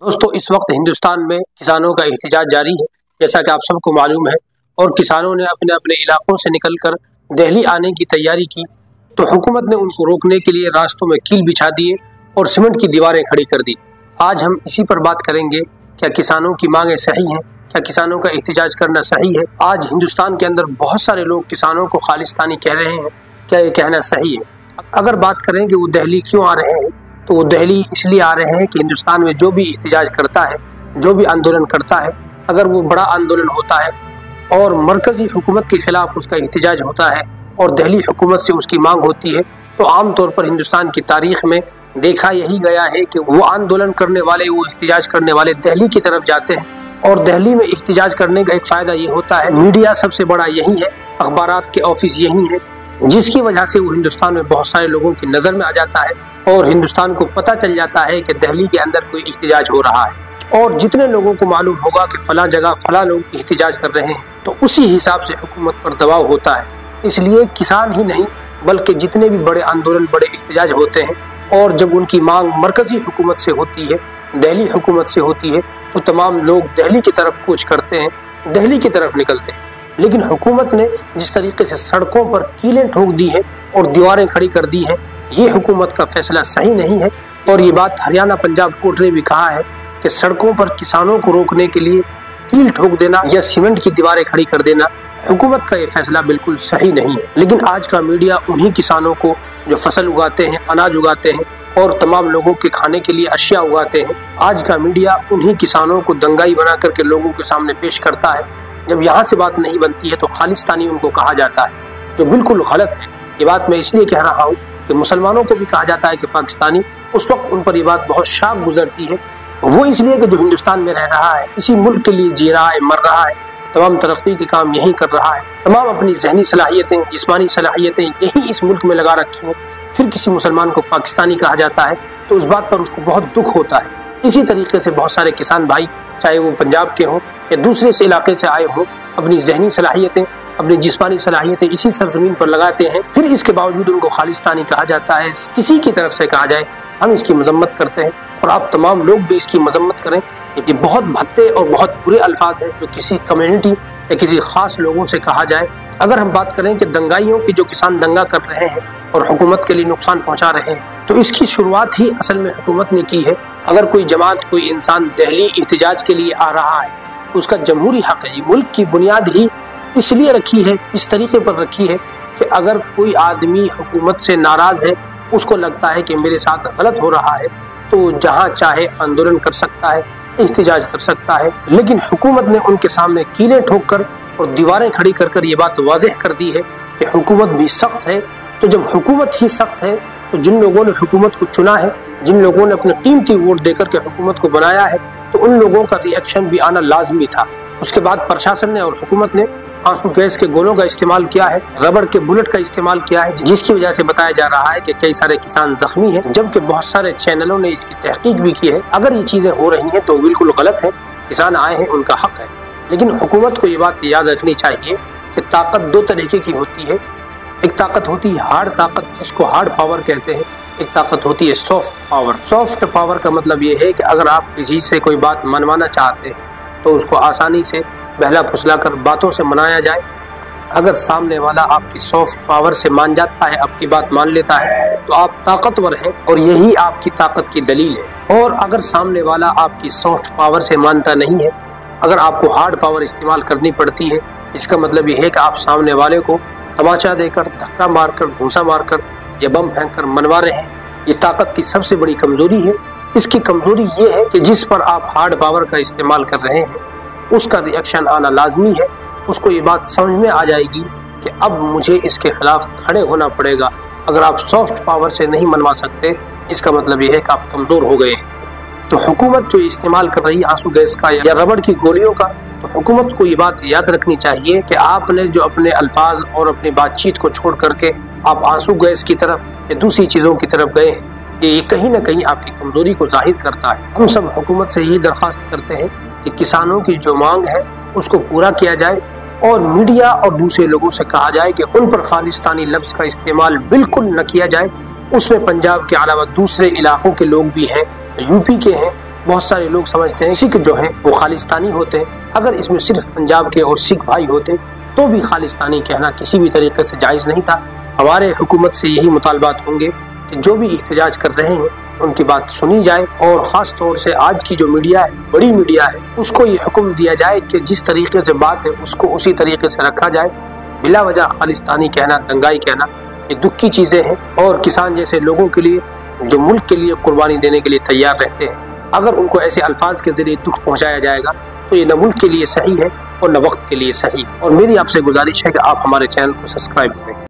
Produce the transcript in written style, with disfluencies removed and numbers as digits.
दोस्तों, इस वक्त हिंदुस्तान में किसानों का एहतजाज जारी है, जैसा कि आप सबको मालूम है। और किसानों ने अपने अपने इलाकों से निकलकर दिल्ली आने की तैयारी की, तो हुकूमत ने उनको रोकने के लिए रास्तों में कील बिछा दिए और सीमेंट की दीवारें खड़ी कर दी। आज हम इसी पर बात करेंगे, क्या किसानों की मांगें सही हैं? क्या किसानों का एहतजाज करना सही है? आज हिंदुस्तान के अंदर बहुत सारे लोग किसानों को खालिस्तानी कह रहे हैं, क्या ये कहना सही है? अगर बात करें कि वो दिल्ली क्यों आ रहे हैं, तो वो दिल्ली इसलिए आ रहे हैं कि हिंदुस्तान में जो भी एहतजाज करता है, जो भी आंदोलन करता है, अगर वो बड़ा आंदोलन होता है और मरकजी हुकूमत के खिलाफ उसका एहतजाज होता है और दिल्ली हुकूमत से उसकी मांग होती है, तो आमतौर पर हिंदुस्तान की तारीख में देखा यही गया है कि वो आंदोलन करने वाले, वो एहतजाज करने वाले दिल्ली की तरफ जाते हैं। और दिल्ली में एहतजाज करने का एक फ़ायदा ये होता है, मीडिया सबसे बड़ा यही है, अखबारात के ऑफिस यही है, जिसकी वजह से वो हिंदुस्तान में बहुत सारे लोगों की नज़र में आ जाता है और हिंदुस्तान को पता चल जाता है कि दिल्ली के अंदर कोई एहतजाज हो रहा है। और जितने लोगों को मालूम होगा कि फला जगह फला लोग एहतजाज कर रहे हैं, तो उसी हिसाब से हुकूमत पर दबाव होता है। इसलिए किसान ही नहीं, बल्कि जितने भी बड़े आंदोलन, बड़े एहतजाज होते हैं, और जब उनकी मांग मरकजी हुकूमत से होती है, दिल्ली हुकूमत से होती है, तो तमाम लोग दिल्ली की तरफ कूच करते हैं, दिल्ली की तरफ निकलते हैं। लेकिन हुकूमत ने जिस तरीके से सड़कों पर कीलें ठोक दी हैं और दीवारें खड़ी कर दी हैं, ये हुकूमत का फैसला सही नहीं है। और ये बात हरियाणा पंजाब कोर्ट ने भी कहा है कि सड़कों पर किसानों को रोकने के लिए कील ठोक देना या सीमेंट की दीवारें खड़ी कर देना, हुकूमत का ये फैसला बिल्कुल सही नहीं है। लेकिन आज का मीडिया उन्हीं किसानों को जो फसल उगाते हैं, अनाज उगाते हैं और तमाम लोगों के खाने के लिए अशिया उगाते हैं, आज का मीडिया उन्हीं किसानों को दंगाई बना करके लोगों के सामने पेश करता है। जब यहाँ से बात नहीं बनती है तो खालिस्तानी उनको कहा जाता है, जो बिल्कुल गलत है। ये बात मैं इसलिए कह रहा हूँ कि मुसलमानों को भी कहा जाता है कि पाकिस्तानी, उस वक्त उन पर ये बात बहुत शाक गुजरती है। वो इसलिए कि जो हिंदुस्तान में रह रहा है, इसी मुल्क के लिए जी रहा है, मर रहा है, तमाम तरक्की के काम यही कर रहा है, तमाम अपनी जहनी सलाहियतें, जिस्मानी सलाहियतें यही इस मुल्क में लगा रखी हैं, फिर किसी मुसलमान को पाकिस्तानी कहा जाता है, तो उस बात पर उसको बहुत दुख होता है। इसी तरीके से बहुत सारे किसान भाई, चाहे वो पंजाब के हों या दूसरे से इलाके से आए हों, अपनी जहनी सलाहियतें, अपनी जिस्मानी सलाहियतें इसी सरजमीन पर लगाते हैं, फिर इसके बावजूद उनको खालिस्तानी कहा जाता है। किसी की तरफ से कहा जाए, हम इसकी मजम्मत करते हैं और आप तमाम लोग भी इसकी मजम्मत करें। ये बहुत भद्दे और बहुत बुरे अल्फाज हैं जो किसी कम्युनिटी या किसी खास लोगों से कहा जाए। अगर हम बात करें कि दंगाइयों की, जो किसान दंगा कर रहे हैं और हुकूमत के लिए नुकसान पहुंचा रहे हैं, तो इसकी शुरुआत ही असल में हुकूमत ने की है। अगर कोई जमात, कोई इंसान दिल्ली एहतजाज के लिए आ रहा है, उसका जमहूरी हक है। ये मुल्क की बुनियाद ही इसलिए रखी है, इस तरीके पर रखी है कि अगर कोई आदमी हुकूमत से नाराज है, उसको लगता है कि मेरे साथ गलत हो रहा है, तो जहाँ चाहे आंदोलन कर सकता है, एहतजाज कर सकता है। लेकिन हुकूमत ने उनके सामने कीलें ठोक कर और दीवारें खड़ी कर कर ये बात वाज़ेह कर दी है कि हुकूमत भी सख्त है। तो जब हुकूमत ही सख्त है, तो जिन लोगों ने हुकूमत को चुना है, जिन लोगों ने अपने कीमती वोट देकर के हुकूमत को बनाया है, तो उन लोगों का रिएक्शन भी आना लाजमी था। उसके बाद प्रशासन ने और हुकूमत ने आंसू गैस के गोलों का इस्तेमाल किया है, रबड़ के बुलेट का इस्तेमाल किया है, जिसकी वजह से बताया जा रहा है कि कई सारे किसान जख्मी हैं, जबकि बहुत सारे चैनलों ने इसकी तहकीक भी की है। अगर ये चीजें हो रही हैं तो बिल्कुल गलत है, किसान आए हैं, उनका हक है। लेकिन हुकूमत को ये बात याद रखनी चाहिए कि ताकत दो तरीके की होती है। एक ताकत होती है हार्ड ताकत, जिसको हार्ड पावर कहते हैं। एक ताकत होती है सॉफ्ट पावर। सॉफ्ट पावर का मतलब ये है कि अगर आप किसी से कोई बात मनवाना चाहते हैं, तो उसको आसानी से बहला फुसला कर बातों से मनाया जाए। अगर सामने वाला आपकी सॉफ्ट पावर से मान जाता है, आपकी बात मान लेता है, तो आप ताकतवर हैं और यही आपकी ताकत की दलील है। और अगर सामने वाला आपकी सॉफ्ट पावर से मानता नहीं है, अगर आपको हार्ड पावर इस्तेमाल करनी पड़ती है, इसका मतलब ये है कि आप सामने वाले को तमाचा देकर, धक्का मारकर, घूंसा मारकर या बम फेंक कर मनवा रहे हैं। ये ताकत की सबसे बड़ी कमजोरी है। इसकी कमजोरी ये है कि जिस पर आप हार्ड पावर का इस्तेमाल कर रहे हैं, उसका रिएक्शन आना लाजमी है। उसको ये बात समझ में आ जाएगी कि अब मुझे इसके खिलाफ खड़े होना पड़ेगा। अगर आप सॉफ्ट पावर से नहीं मनवा सकते, इसका मतलब ये है कि आप कमजोर हो गए हैं। तो हुकूमत जो इस्तेमाल कर रही है आंसू गैस का या रबड़ की गोलियों का, तो हुकूमत को ये बात याद रखनी चाहिए कि आपने जो अपने अल्फाज और अपनी बातचीत को छोड़ करके आप आंसू गैस की तरफ या दूसरी चीज़ों की तरफ गए हैं, ये कहीं ना कहीं आपकी कमजोरी को जाहिर करता है। हम सब हुकूमत से यही दरख्वास्त करते हैं कि किसानों की जो मांग है उसको पूरा किया जाए और मीडिया और दूसरे लोगों से कहा जाए कि उन पर खालिस्तानी लफ्ज़ का इस्तेमाल बिल्कुल न किया जाए। उसमें पंजाब के अलावा दूसरे इलाकों के लोग भी हैं, यूपी के हैं, بہت سارے لوگ سمجھتے ہیں سکھ جو ہیں وہ خالستانی ہوتے ہیں، اگر اس میں صرف پنجاب کے اور سکھ بھائی ہوتے تو بھی خالستانی کہنا کسی بھی طریقے سے جائز نہیں تھا۔ ہمارے حکومت سے یہی مطالبات ہوں گے کہ جو بھی احتجاج کر رہے ہیں ان کی بات سنی جائے، اور خاص طور سے آج کی جو میڈیا ہے، بڑی میڈیا ہے، اس کو یہ حکم دیا جائے کہ جس طریقے سے بات ہے اس کو اسی طریقے سے رکھا جائے۔ بلا وجہ خالستانی کہنا، دنگائی کہنا، یہ دکھ کی چیزیں ہیں، اور کسان جیسے لوگوں کے لیے جو ملک کے لیے قربانی دینے کے لیے تیار رہتے ہیں، اگر ان کو ایسے الفاظ کے ذریعے دکھ پہنچایا جائے گا تو یہ نہ ملک کے لیے صحیح ہے اور نہ وقت کے لیے صحیح۔ اور میری آپ سے گزارش ہے کہ آپ ہمارے چینل کو سبسکرائب کریں۔